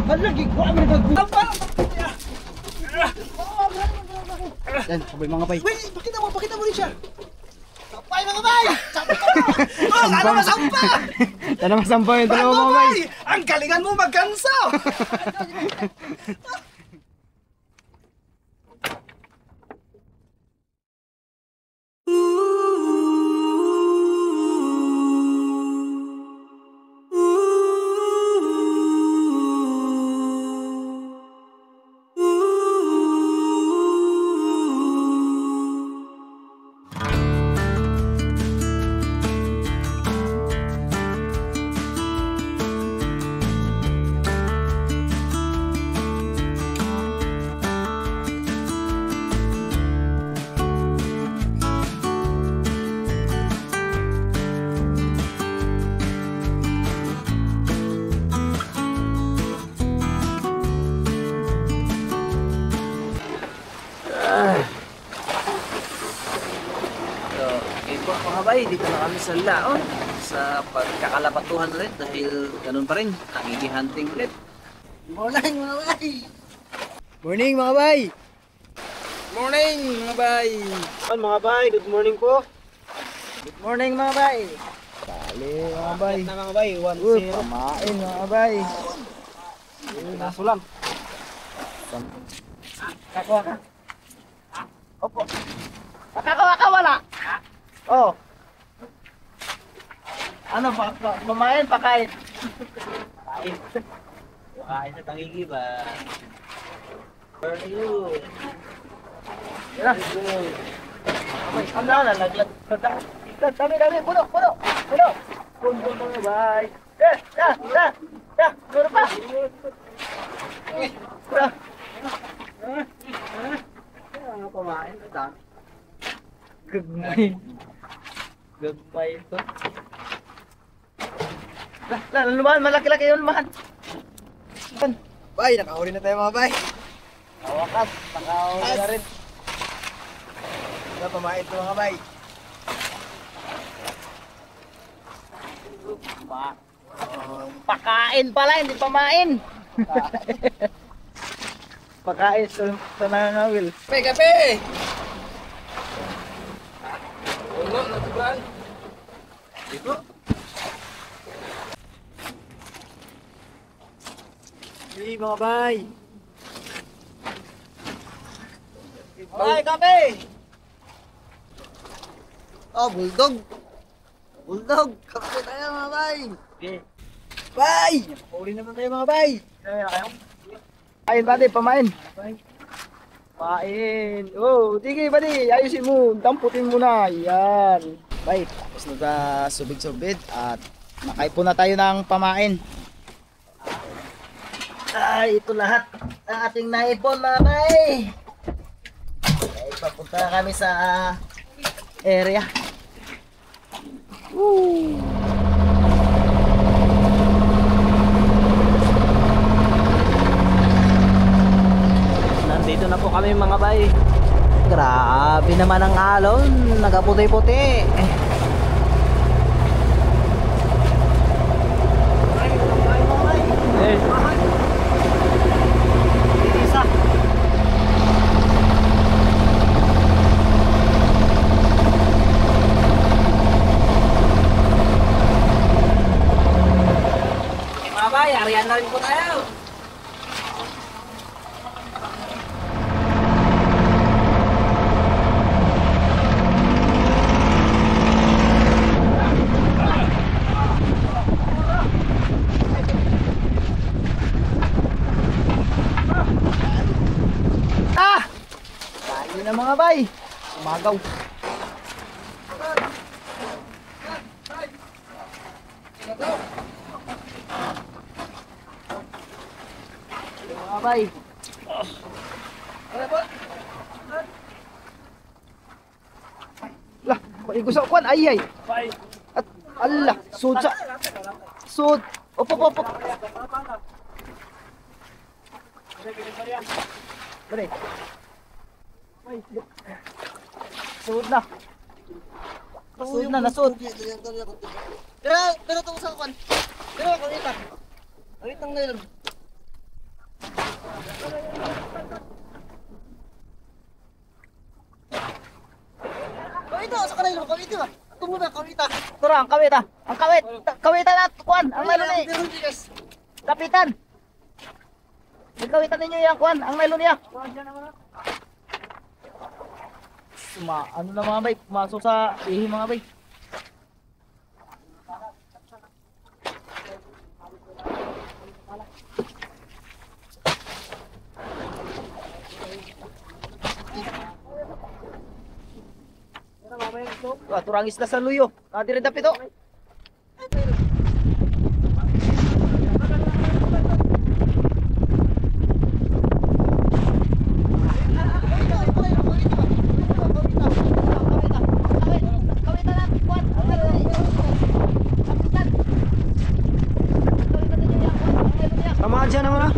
Halagi ko ang nagagulapa. Yan, sabay mga bay. Wait, pakita mo rin siya. Sampay mga bay! Oh, sana masampa! Sana masampa yung dalawa mga bay. Ang galingan mo magkansa! Mga bay, dito na kami sa laon sa pagkakalapatuhan ulit dahil ganun pa rin, nagigihunting ulit. Morning mga bay! Morning mga bay! Morning mga bay! Mga bay, good morning po! Good morning mga bay! Sali mga bay! Na mga bay, 1-0. Pamain mga bay! Nasulam! Kakuha ka! Opo! Kakakuha ka wala! Oh. Ano pa? Pamain, pakain. Pakain. Pakain sa tangigi ba? For you. Yan. Ang na naglag. Dami, puno. Puno, bye. Puno pa. Ano pamain ito? Gagmay ito. Lumahan, malaki-laki yun, lumahan. Bay, nakahuli na tayo mga bay. Nawakas, nakahuli na rin. Wala, pamait ito mga bay. Pakain pala, hindi pamain. Pakain sa nangangawil. Kape! Ulo, natuban. Dito. Hey mga bay. Bay, kape! Oh, bulldog. Kape tayo mga bay. Okay. Bay! Uli naman tayo mga bay. Kain pati, pamain. Pain. Oh, sige buddy, ayusin mo, damputin mo na. Yan. Bay, tapos na subid-subid at nakaipon na tayo ng pamain. Ay, ito lahat ang ating naipon mga bay. Ay, papunta na kami sa area. Woo! Nandito na po kami mga bay. Grabe naman ang alon, nagaputi-puti. Mga bay, ariyan na rin po tayo. Tayo na mga bay, umagaw. Mga bay. Lah, paigusaw kwan ay. At Allah, sud sa. Sud. Opo. Balik. Sud na. Nasud. Pero tungkol sa kwan. Pero ako ito. Ang itang ngayon. Kawit ba? Tungo na, kawita. Tara, ang kawit ah. Ang kawit. Kawitan na, kuan. Ang melon ni. Kapitan. Ikawitan ninyo yan, kuan. Ang melon niya. Ano na mga bay? Pumasok sa ihi mga bay. Turang isda sa luyo. Nadiri dapit o. Tamaan siya naman ah.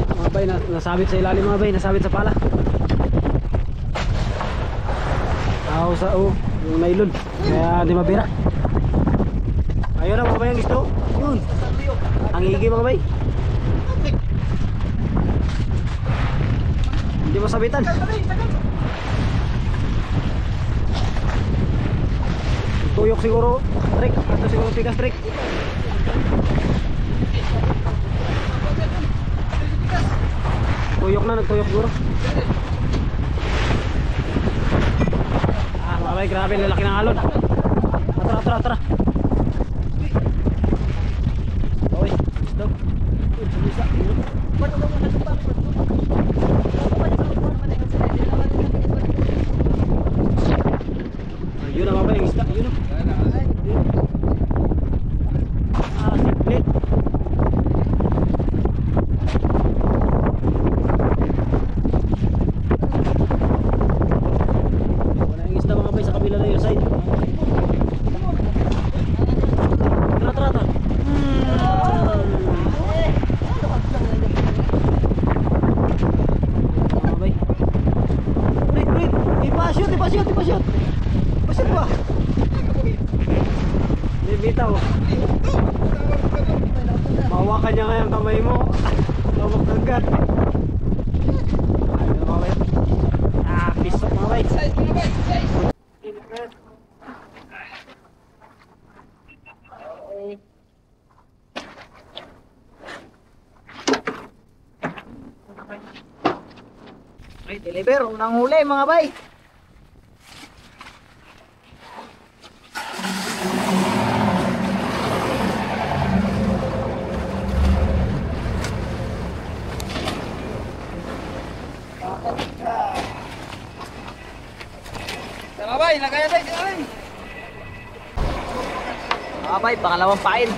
Mga bay, nasabit sa ilalim mga bay, nasabit sa pala. Tao sa yung nylon, kaya di mabira. Ayun na mga bay ang gusto. Yun, ang higi mga bay. Hindi masabitan. Tuyok siguro, Trek. Ito siguro tigas, Trek. Tuyok na, nagtuyok siguro. Mga bay, grabe, lalaki ng alon. Tara. Oy, gusto. Yun na mga bay, ang isda, yun na. Siklit. Wala yung isda mga bay sa kabila na yung side. Tara. Mga bay. Ulit. Ipa-shoot. Pasyon ba? May bitaw. Mawakan niya nga yung kamay mo. Lawak agad. Ayun mga bay. Pisok mga bay. Ay, deliver. Unang huli mga bay. Mga bay, pangalawang pain.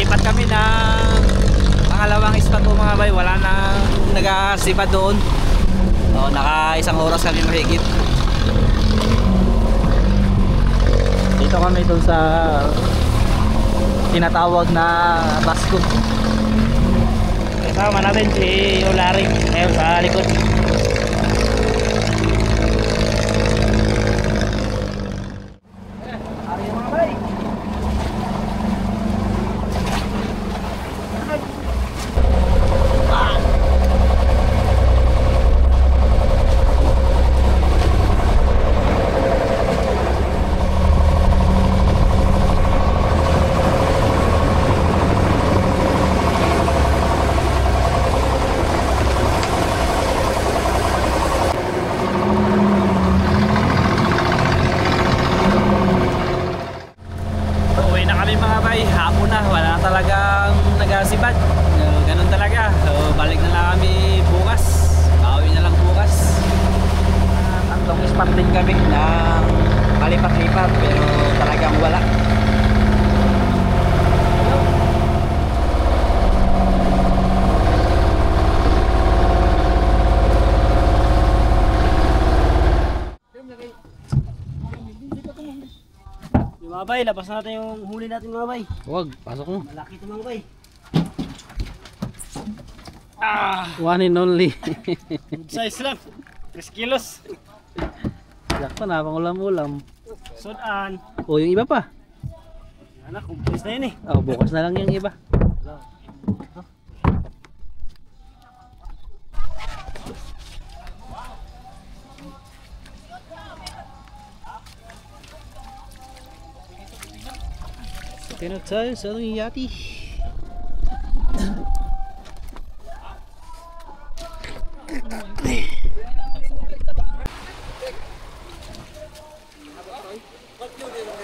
Lipat kami ng pangalawang spot po mga bay. Wala nang nagasipa doon. Naka isang oras kami mahigit. Dito kami doon sa tinatawag na Basco. Kasama natin si Ularing ngayon sa likod. Talagang nagasipad. Ganun talaga. Balik na lang kami bukas. Bawi na lang bukas. Tatlong spot din kami ng palipat-lipat pero talagang wala. Yung mga bay, labas natin yung huli natin mga bay. Huwag, pasok mo. Malaki ito mga bay. One and only. Good size lang. 3 kilos. Sakto na, pang ulam-ulam. Sudan. O, yung iba pa. Anak, kumplis na yun eh. Oh, bukas na lang yung iba. Okay na tayo sa ating yati.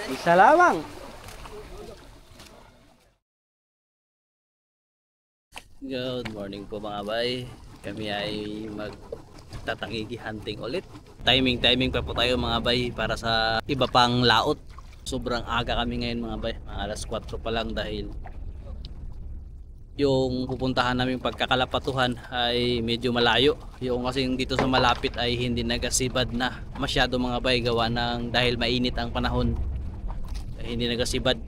Isa lamang. Good morning po mga bay. Kami ay magtatangigi hunting ulit. Timing pa po tayo mga bay para sa iba pang laot. Sobrang aga kami ngayon mga bay. Mga alas 4 pa lang dahil yung pupuntahan namin pagkakalapatuhan ay medyo malayo. Yung kasi dito sa malapit ay hindi nagasibad na masyado mga bay gawa ng dahil mainit ang panahon. Ay hindi nagasibad.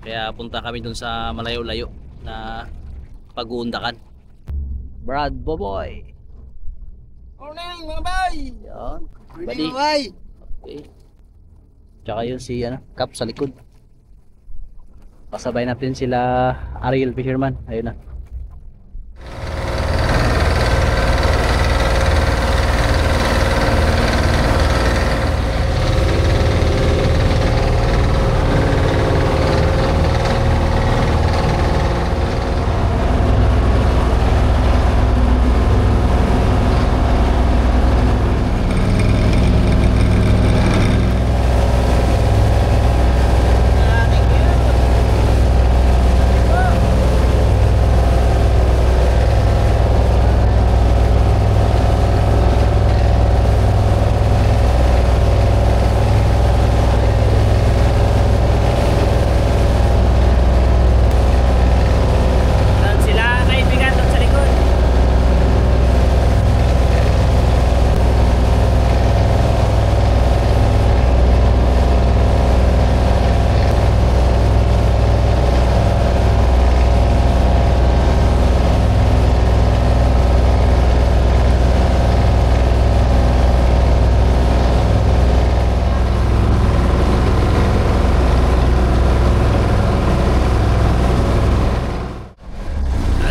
Kaya punta kami dun sa malayo-layo na pag-uundakan. Brad Boboy. Morning mga bay! Yan. Morning mga bay! Okay. Tsaka yun si Cap sa likod. Pasabay natin sila Ariel Fisherman. Ayun na.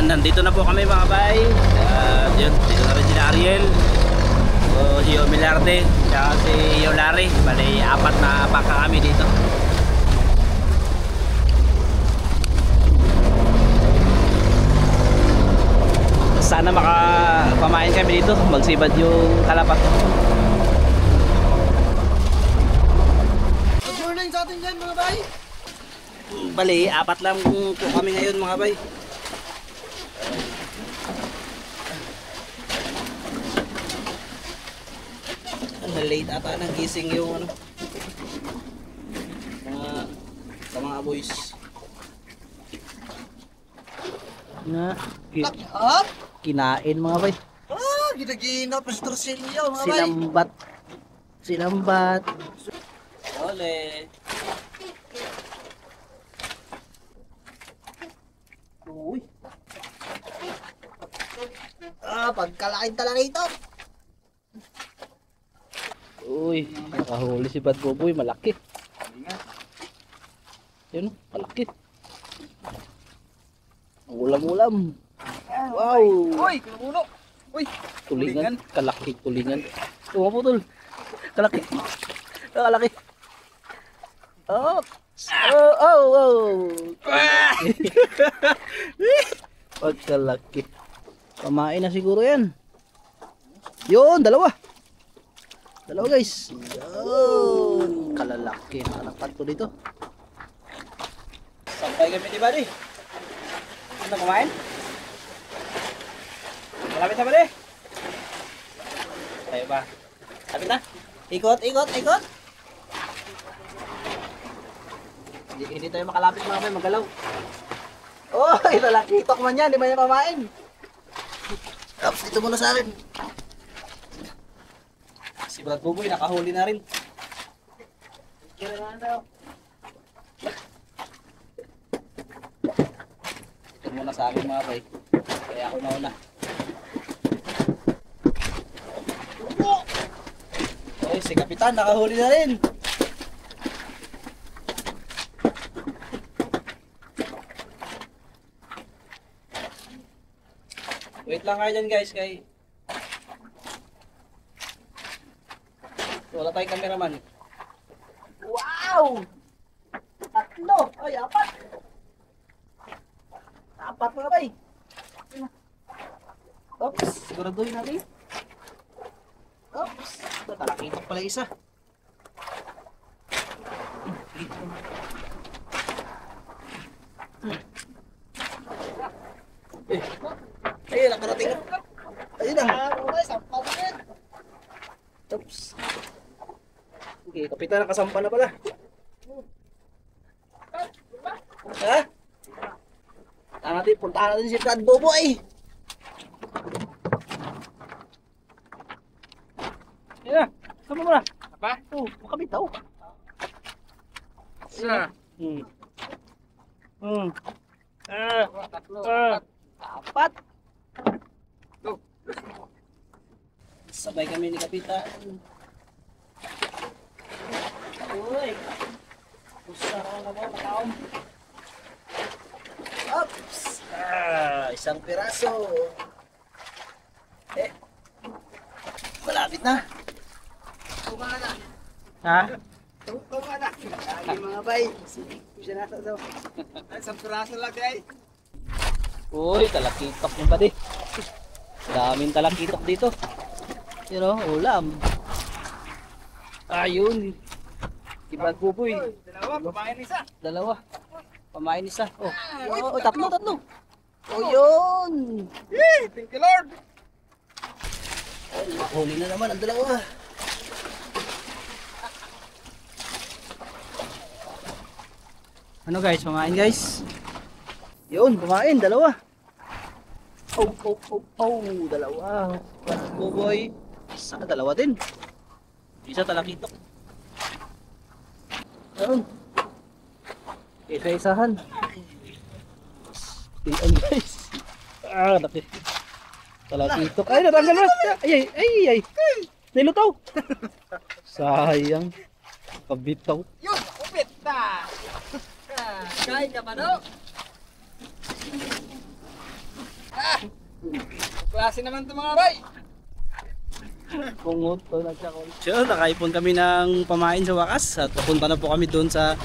Nandito na po kami mga bay. Yun, dito na rin sila Ariel, si Milarde, tsaka si Yolari. Bali, 4 na baka kami dito. Sana makapamain kami dito, magsibad yung kalapat. Good morning sa atin dyan mga bay! Bali, 4 lang po kami ngayon mga bay. Late ata nang gising yung sa mga boys na Up! kinain mga bay. Ginagina Pastor Silio mga bay! Sinambat ole. Uy, Pagkalaking talaga ito! uy, nakahuli si Bad Boboy, malaki. Yun, malaki. Ang ulam-ulam. Wow! Uy! Kumulo! Uy! Tulingan, kalaki tulingan. Tumaputol. Kalaki. Kalaki. Oh! Pagkalaki. Pamain na siguro yan. Yun, dalawa guys. Yun. Kalalaki. Nakalapat ko dito. Sampay kami di ba di? Ano kumain? Malapit na ba di? Tayo ba? Lapit na? Ikot. Hindi tayo makalapit mga bay, magalaw. Oh, ito lang, kitok man yan, di ba yung mamain? Ops, dito muna sa akin. Si Brad Buboy, nakahuli na rin. Kira na tayo. Dito muna sa akin mga bay. Kaya ako nauna. Okay, si Kapitan, nakahuli na rin. Wait lang kayo dyan guys, kay wala tayong cameraman. Wow! Tatlo! Ay, apat! Apat mga bay! Oops, siguraduhin natin. Oops, nakakita pala isa. Ayun, nakarating na. Ayun na. Oops. Okay, kapitan, nakasampa na pala. Ha? Puntahan natin si Brad Buboy. Ayun na, sama mo na. Apa? Oo, makabitaw. Isa. Tatlo. Apat. Sabay kami ni Kapitan. Uy. Pusa ka na mo, mataom. Oops. Isang piraso. Malapit na. Tumahan na. Ha? Tumahan na. Lagi mga bay. Pusa na ito daw. Isang piraso lang ay. Uy, talakitok yung pati. Daming talakitok dito. You know, ulam. Ayun. Brad Buboy. Dalawa, pamain isa. Dalawa. Pamain isa. Oh, tatlo. Oh, yun. Yay, thank you Lord. Huli na naman ang dalawa. Ano guys, pamain guys. Yun, pamain, dalawa. Dalawa. Brad Buboy. Isa, dalawa din. Isa talakitok. Ayun. Isa-isahan. Ayan guys. Laki. Talakitok. Ay, natanggal na. Ay. Nilutaw. Sayang. Kabitaw. Yun, upit na. Kain ka ba no? Klase naman ito mga bay. Kungot to nagkakon. So, nakaipon kami ng pamain sa wakas at papunta na po kami doon sa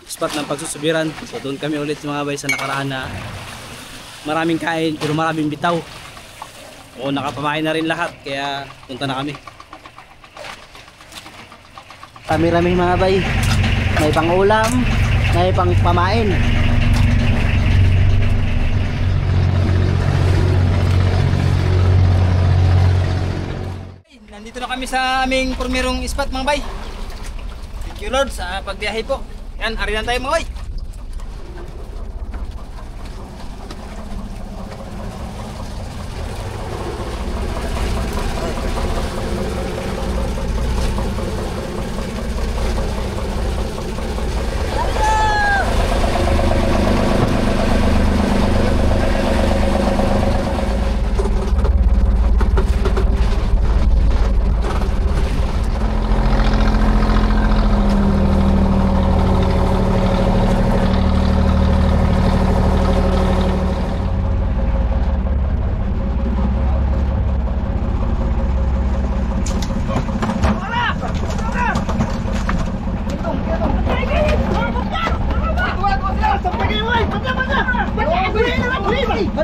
spot ng pagsusubiran. So doon kami ulit mga bay sa nakaraan na maraming kain pero maraming bitaw. O nakapamain na rin lahat kaya punta na kami. Rami-rami mga bay. May pang-ulam, may pang-pamain. Nandito na kami sa aming primerong spot mga bay. Thank you Lord sa pagbiyahe po. Yan, ari na tayo mga bay.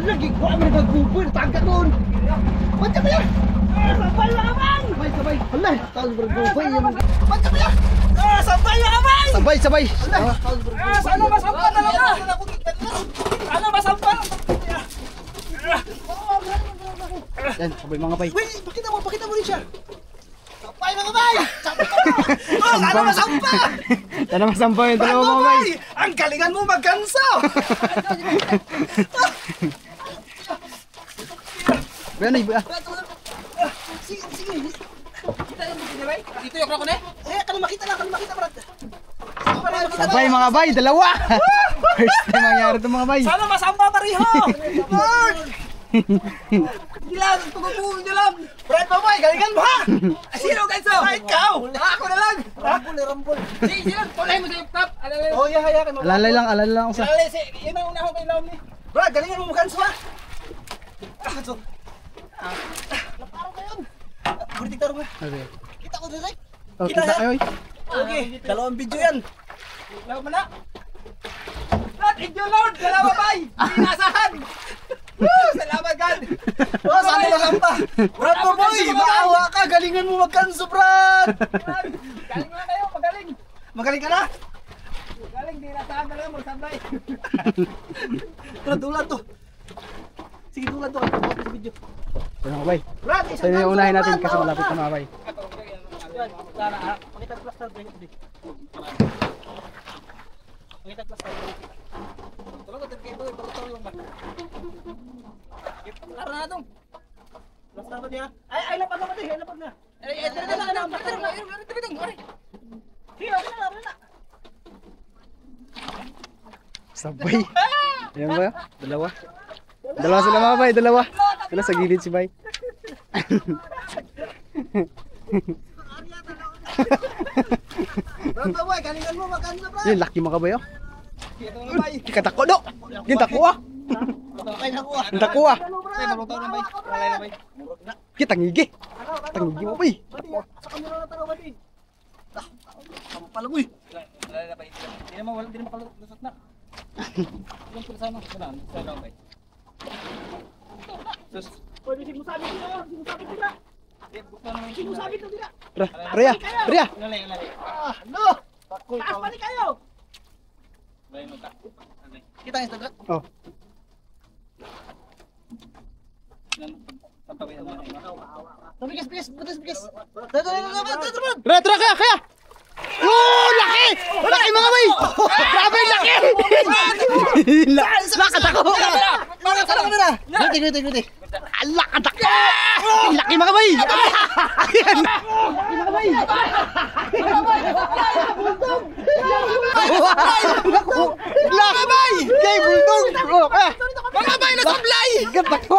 Lagi ko kami nagbubuy, tangka doon. Ba't ba yan? Sabay mga kabay! Sabay. Hala, taon berbubuy yung... Ba't ba yan? Sabay mga kabay! Sabay. Sana masampa na lang na! Sana masampa! Yan, sabay mga bay. Wait, pakita mo rin siya. Sabay mga bay! Sana masampa! Sana masampaw yung dalawa mga bay. Ang galingan mo magkansa! Ano iba? Sige, sige. Dito yung ako na. Kano makita Brad. Sabay mga bay, dalawa. First time mangyari ito mga bay. Sana masamba pareho! Brad! Dilam, tugupo, dilam! Brad, babay, galingan mo ha! Sino ganso? Ikaw! Ako na lang! Rambol. Sige, sino? Tulay mo sa top. Oh, haya ka. Alalay lang ako sa. Yun ang una ko kay Laom ni. Brad, galingan mo magkanso ha! Kanso. Laparo ka yun! Burtik taro ka. Okay. Kita ko direct. Oh, kita kayo. Okay, dalawang video yan. Laom mo na. Thank you Lord. Salamat bay. Inasahan. Salamat God. Oh, sana masamba! Brad, baboy! Maawa ka! Galingan mo magkanso, Brad! Galing na kayo, magaling. Magaling ka na? Galing, di nasahan na lang magsabay. Brad, dulan to. Sige, dulan to. Ako sa video. Ito mga bay. Brad, Ito yung unahin natin kasi malapit na mga bay. Pakita plaster, bring it. Pakita plaster. Tulong ko kayo boy, tulong ba. Laro na dong. Plaster ba niya? Ay, lapag na. Sige, okay na. Sabay. Ayan ba? Dalawa. Dalawa sila mga bay, dalawa. Sila sa gilid si bay. Brad, baboy, galingan mo magkanso, Brad! Yun, laki mga bay oh. Ito nga bay. Katako do. Yung tako ah. Okay na ko ah. Yung tako ah. Ay, malutaw na bay. Lalay na bay. Kita ngigi. Tangigi mo bay. Sa kamera na taro, Brad. Ang palaboy. Lalay na bay. Di naman makalusot na. Yung pula sana. Wala, sa lang bay. Sus. Pwede sinusabi ko na. Sinusabi ko na. Sinusabi ko na. Ria. Lalay. No! Taas pa ni kayo! Lalay mo ta. Lalay. Kita ang Instagram? Oh. Tatawin mo na. Bigas. Brad! Retro kaya. Oh, laki! Laki mga bay! Grabe, laki! Lakatako! Sa kamera! Guti. Lakatako! Laki mga bay! Ayan! Laki mga bay! Laki bay! Kay bulldog! Oh, kaya! Mga bay na sablay! Katako!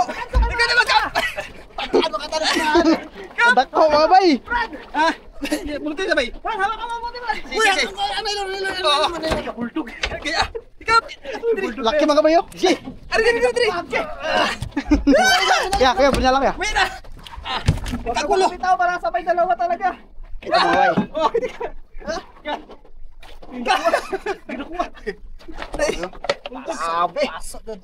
Katako mga bay! Bulutay na bay. Brad, hawak ka mo, Brad! Uy, bulldog. Kaya, ikaw. Laki mga bay oh! Sige! Ari. Kaya, punya lang kaya! Wait na. Kagulo! Bitaw, parang sabay dalawa talaga! Ito mga bay! Oh, Grabe! Pasok doon!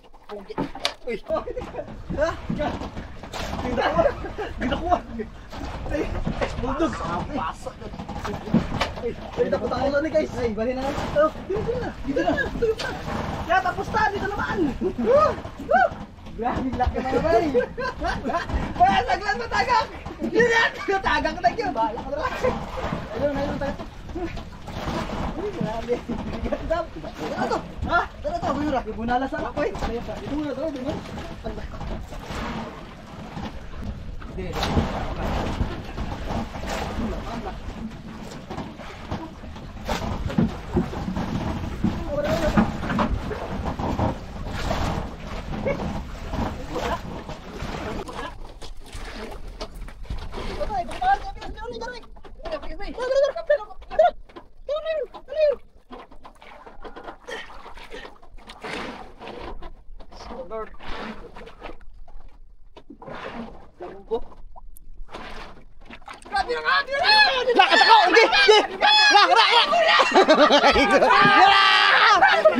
Bulldog! Pasok doon! Ay, nakutakulo ni guys! Ay, bali na nga! Dito na! Kaya tapos na! Dito naman! Grabe laki mga bay! Kaya saglan matagak! Natagak na yun! Bahala ka na lang! Ayun tayo! Grabe! Gandam! Ano to? Ha? Ano to? Buyura! Ibunala sa ako eh! Ito muna to! Ito muna! Lakatako! Hindi!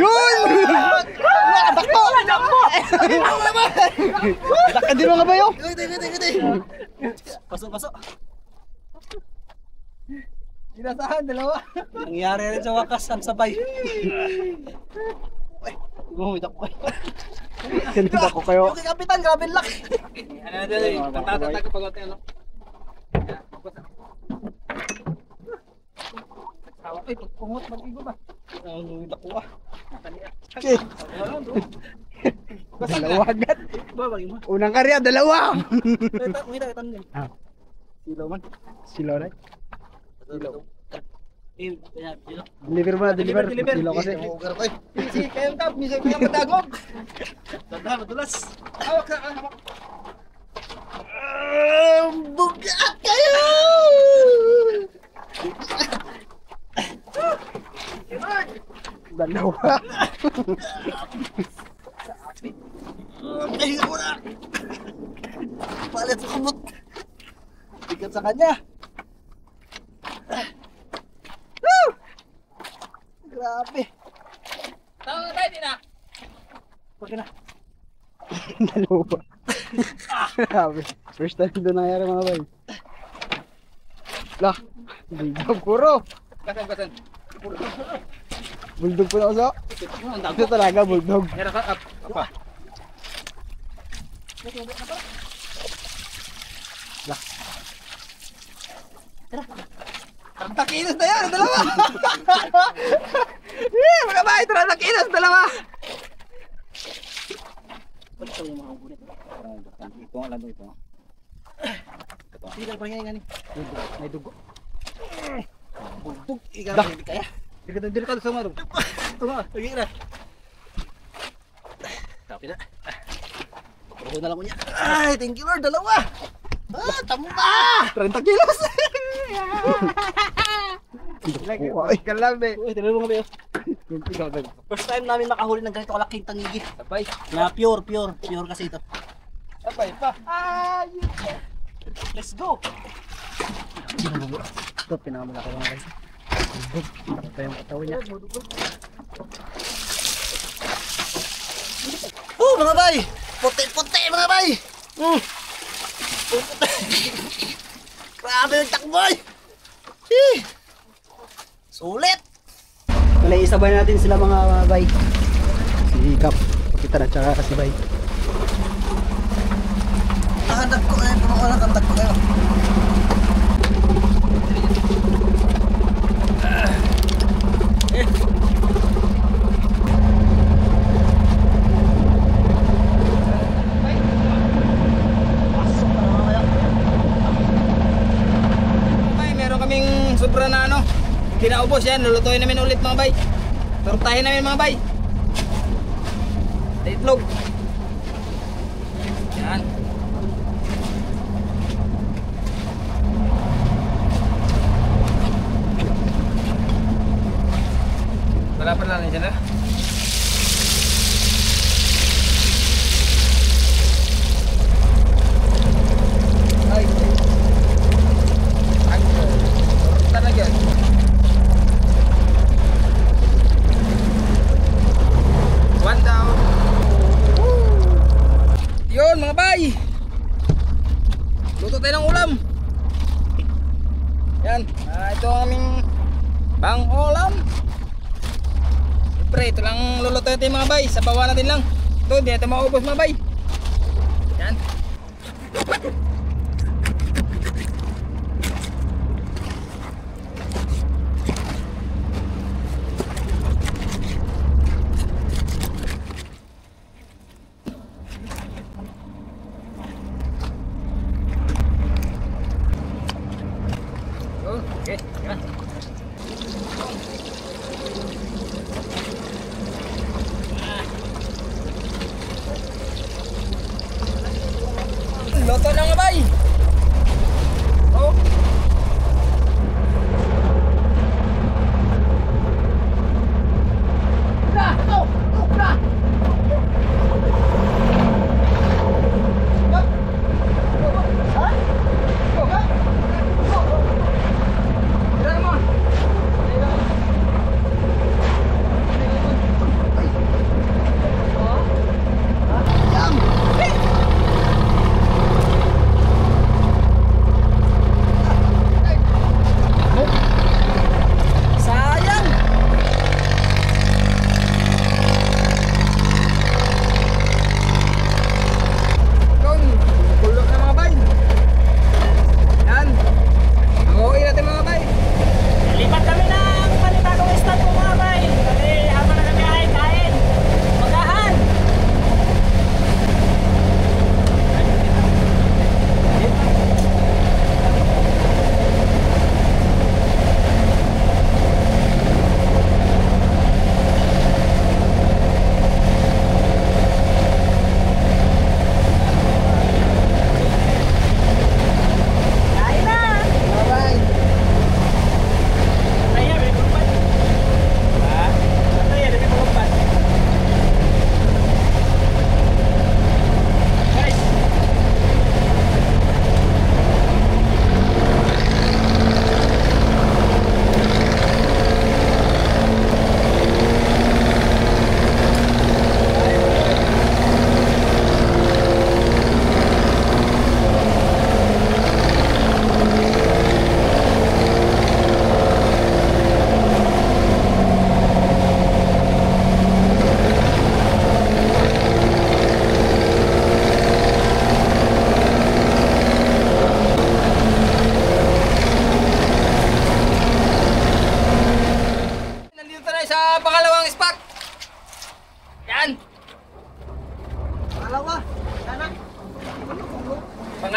Yun! Lakatako! Lakad din mga bayo! Pasok! Inasahan, dalawa. Nangyari rin sa wakas ang sabay. Gumamit ako. Ganda ko kayo. Yung kay Kapitan, grabe laki. Ano na dali? Tatatag ko pag ano. Ay, pagpungot, mag-igo ba? Ang dakuha. Okay. Dalawa agad. Unang karya, dalawa. Ah. Silaw man. Silaw na. Dilo. Deliver mo na, deliver. Deliver. Silaw kasi. Si kayong tap, misa kayong madagog. Tanda, madulas. Hawak ka, hawak. Bugat kayo! Dalawa. Pahinga mo na. Palit sa kumot. Bigat sa kanya. Woo! Grabe. Tama na tayo din ah. Pagka na. Dalawa. Grabe. First time doon nangyari mga bay. Lah. Bulldog puro. Kasan. Bulldog puro ako sa. Ito talaga bulldog. Meron ka, up. Apa? Lah. Takinos na yan, dalawa! Mga bahay, takinos, dalawa! Ito nga lang ito. Sila pa nga ni. May dugo. Bugtog, ikaw Dah. hindi kaya. Dili ka sa marong. Ito nga, lagi na. Copy na. Puro na lang ko niya. Ay, thank you Lord, dalawa. Ah, tamo ba? 30 kilos! Ay, kalabi. Uy, tinalo mo ba yun? First time namin makahuli ng ganito kalaking tangigi. Sabay. Na pure kasi ito. Sabay pa. Let's go. Ito, pinakamalaki lang guys. Takot pa yung katawan niya. Oh, mga bay! Puti-puti mga bay! Grabe yung takboy! Sulit! Kalay isabay natin sila mga bay. Si Kap, kita na tsaka kasi bay. Nakadag ko kayo, puro ko nakadag ko kayo. Sobra na ano, kinaubos yan, lulutuin namin ulit mga bay. Turtahin namin mga bay. Itlog. Yan. Wala pa lang dyan na. Ay. Talaga. One down. Yun mga bay. Luto tayo ng ulam. Yan. Ito ang aming pang ulam. Siyempre ito lang luluto natin mga bay. Sabawan natin lang. Ito hindi natin maubos mga bay. Yan. Okay, yan.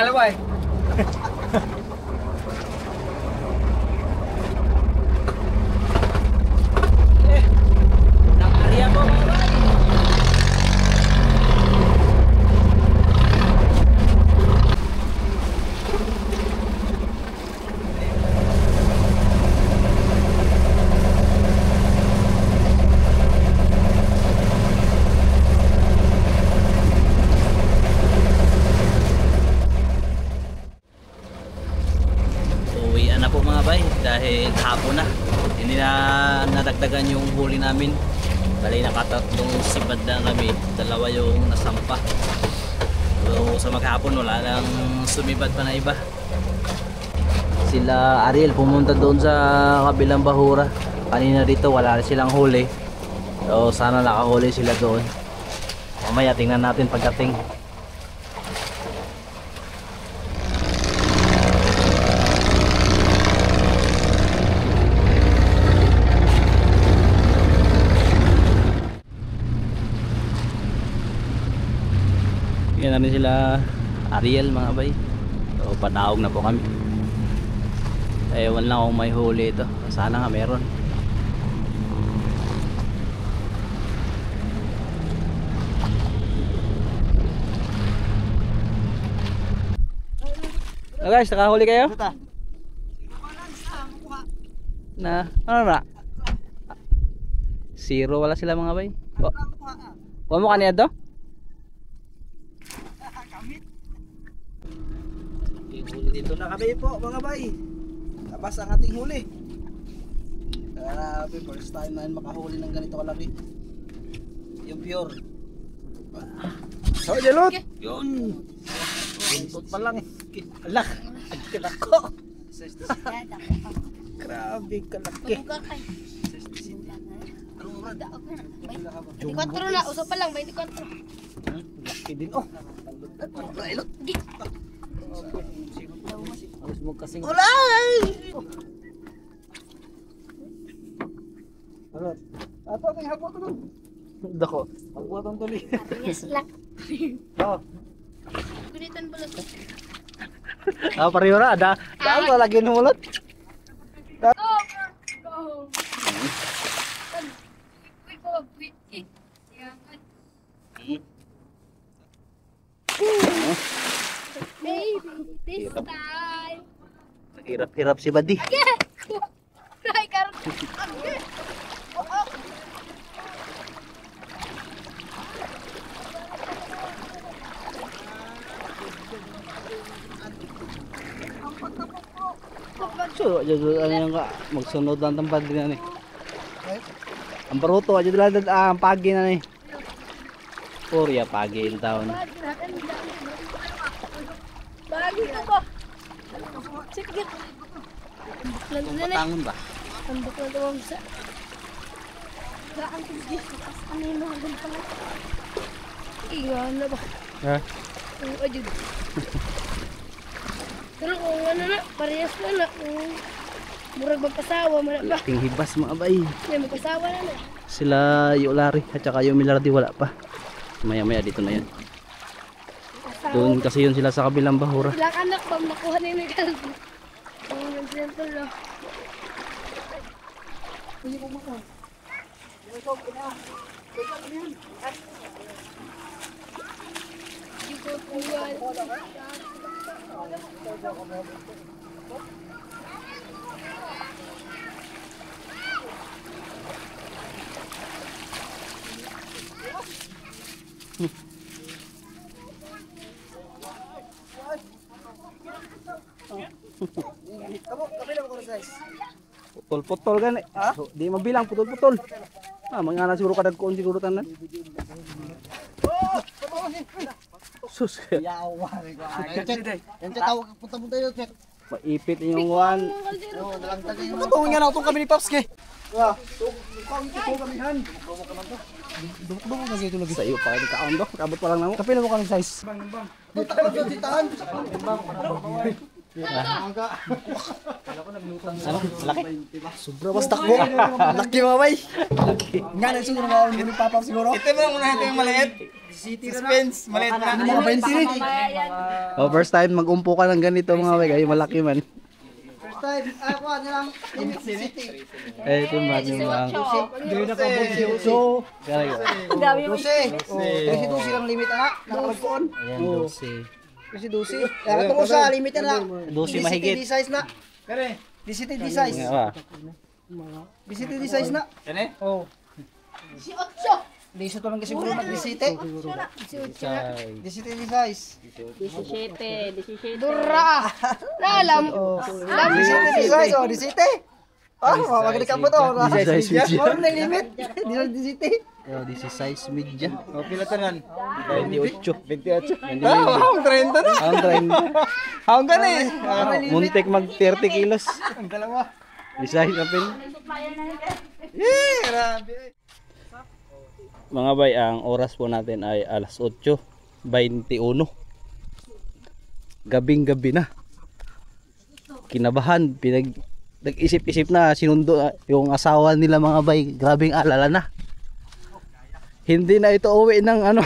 pangalawa eh. Nakariya ko mga bay. Uwian na po mga bay dahil hapon na. Hindi na nadagdagan yung huli namin. Bali nakatatlong sibad na kami. Dalawa yung nasampa. So sa maghapon wala lang sumibad pa na iba. Sila Ariel pumunta doon sa kabilang bahura. Kanina dito wala silang huli. So sana nakahuli sila doon. Mamaya tingnan natin pagdating. Yan na rin sila Ariel mga bay. So panaog na po kami. Ewan lang kung may huli ito. Sana nga meron. Oh guys, nakahuli kayo? Na, ano na? Zero wala sila mga bay. Huwag mo kanina to? Dito na kami po mga bay. Labas ang ating huli. Grabe, first time na makahuli ng ganito kalaki. Yung pure. So, Jalot! Yun! Buntot pa lang. Alak! Kalako! Grabe, kalaki. 24 na, usap pa lang, 24. Laki din oh. Ilot. Alas mo kasing Ulay! Alot. Ato ang hapon to. Dako. Hapon tuloy. Yes lang. Oh. Gunitan bulot. Ah, pareho na. Daan pa lagi numulot. Go! Go! Uy, go! Wait, eh. Baby, this time. Hirap-hirap si Badi. Okay! Try ka rin. Okay! So, aja ano yung magsunod lang ng pag na ni. Ang baruto aja dala ang pagi na ni. Purya pagi in town. Bagi ka ba? Sige. Tangon ba? Tandok na doon sa... Gaan ko dito. Ano yung mga ganito nga? Ingan na ba? Ha? Ang ajud. Pero kung ano na, parehas na na. Murag magpasawa mo na ba? Laking hibas mga bay. May magpasawa na na. Sila Yolari at saka yung Milardi wala pa. Maya-maya dito na yun. Magpasawa. Doon kasi yun sila sa kabilang bahura. Ilang anak ba nakuha na yung kalbo? Ang nagsiyanto lang. Hindi ko makaw. Hindi ko puwal. Kami na ko size. Putol-putol gani. So, di mabilang putol-putol. Ah, mga na siguro kadagkoon siguro tanan. Sus. Yawa. Yan tawag punta-punta yun, check. Maipit yung one. Oh, dalang tagay. Katong nga na utong kami ni Paps ke. Wa, kung kamihan. Dukduk kasi ito lagi Sa iyo pa ni kaon do. Kabot pa lang namo. Kapila mo kang size? Dito ka lang ditahan. Ano? Laki? Sobra mas takbo. Laki mga bay. Nga na siguro mga ulit papa siguro. Ito mo lang muna natin yung maliit. Suspense, maliit na. Mga 20 Oh, first time mag-umpo ka ng ganito mga bay, kayo malaki man. First time, ako ano lang, limit city. Eh, timbang. Gawin na kabog si Uso. Dusi. Kasi dusi lang limit na. Nakalagpuon. Ayan, 12. Kasi dusi. Kaya ito sa limit na. 12 mahigit. DCT size na. Kare. DCT size. Ah, DCT size na. Kare? Oo. Diso to lang kasi siguro nag-DCT. DCT size. 17. Dura! Alam. DCT size. Oh, DCT. Ah, magaling ka po to. Size media. Ano na limit? Di na DCT. Oh, this is size media. O, pila tanan? 28. 28. Ang 30 na. Ang train. Ang gani. Muntik mag 30 kilos. Ang dalawa. Isa kapil. Grabe. Mga bay, ang oras po natin ay alas 8:21. Gabing-gabi na. Kinabahan, nag-isip-isip na sinundo yung asawa nila mga bay. Grabing alala na. Hindi na ito uwi ng ano.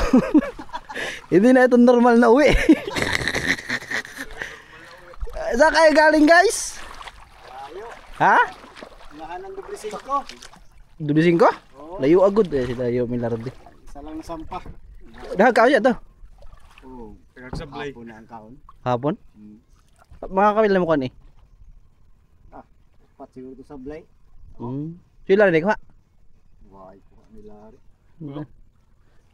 Hindi na ito normal na uwi. Saan kayo galing guys? Ha? Lahan ng dublisin ko. Dubisin ko? Layo agad eh sila yung Milarde. Isa lang sampah. Dahil kaon siya to. Oo. Tagagsablay. Hapon na ang kaon. Hapon? Mga kapila mo kan eh. Pat siguro ito sablay. Sila rin ka. Why po nila rin.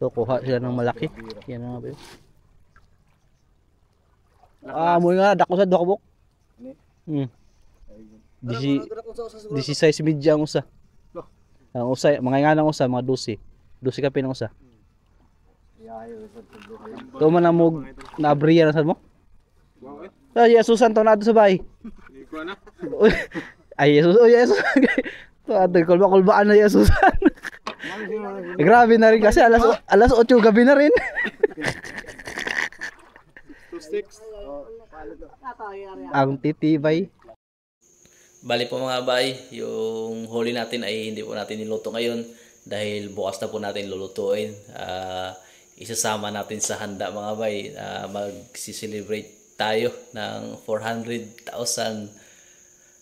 So kuha sila ng malaki. Yan nga ba yun. Mo nga dako sa dokbok. Disi size media ang usa. Ang usa mga nga nang usa mga 12. 12 ka pinang usa. To man mo naabriya na sad mo? Ay Yesusan to na ato sa bahay. Ay Jesus, oh Jesus. To ato kulbaan na Yesusan. Grabe na rin kasi alas 8 gabi na rin. Ang titibay. Bali po mga bay, yung huli natin ay hindi po natin niluto ngayon dahil bukas na po natin lulutuin. Isasama natin sa handa mga bay. Mag-celebrate tayo ng 400,000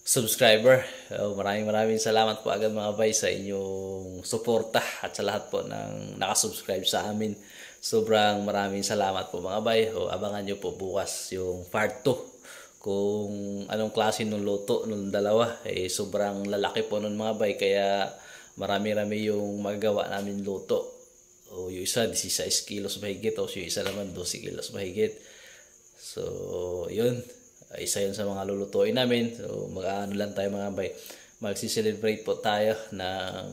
subscriber. Maraming salamat po agad mga bay sa inyong suporta at sa lahat po ng nakasubscribe sa amin. Sobrang maraming salamat po mga bay. Abangan nyo po bukas yung part 2. Kung anong klase ng luto ng dalawa. Sobrang lalaki po nun mga bay. Kaya marami-rami yung magagawa namin luto. Yung isa 16 kilos mahigit. O yung isa naman 12 kilos mahigit. So yun. Isa yun sa mga lulutuin namin. So mag-ano lang tayo mga bay. Magsi-celebrate po tayo ng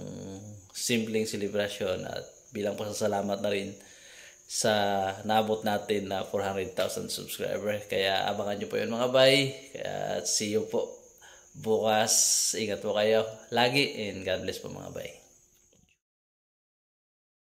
simpleng celebration. At bilang pasasalamat na rin sa naabot natin na 400,000 subscriber. Kaya abangan nyo po yun mga bay. Kaya see you po bukas. Ingat po kayo lagi and God bless po mga bay.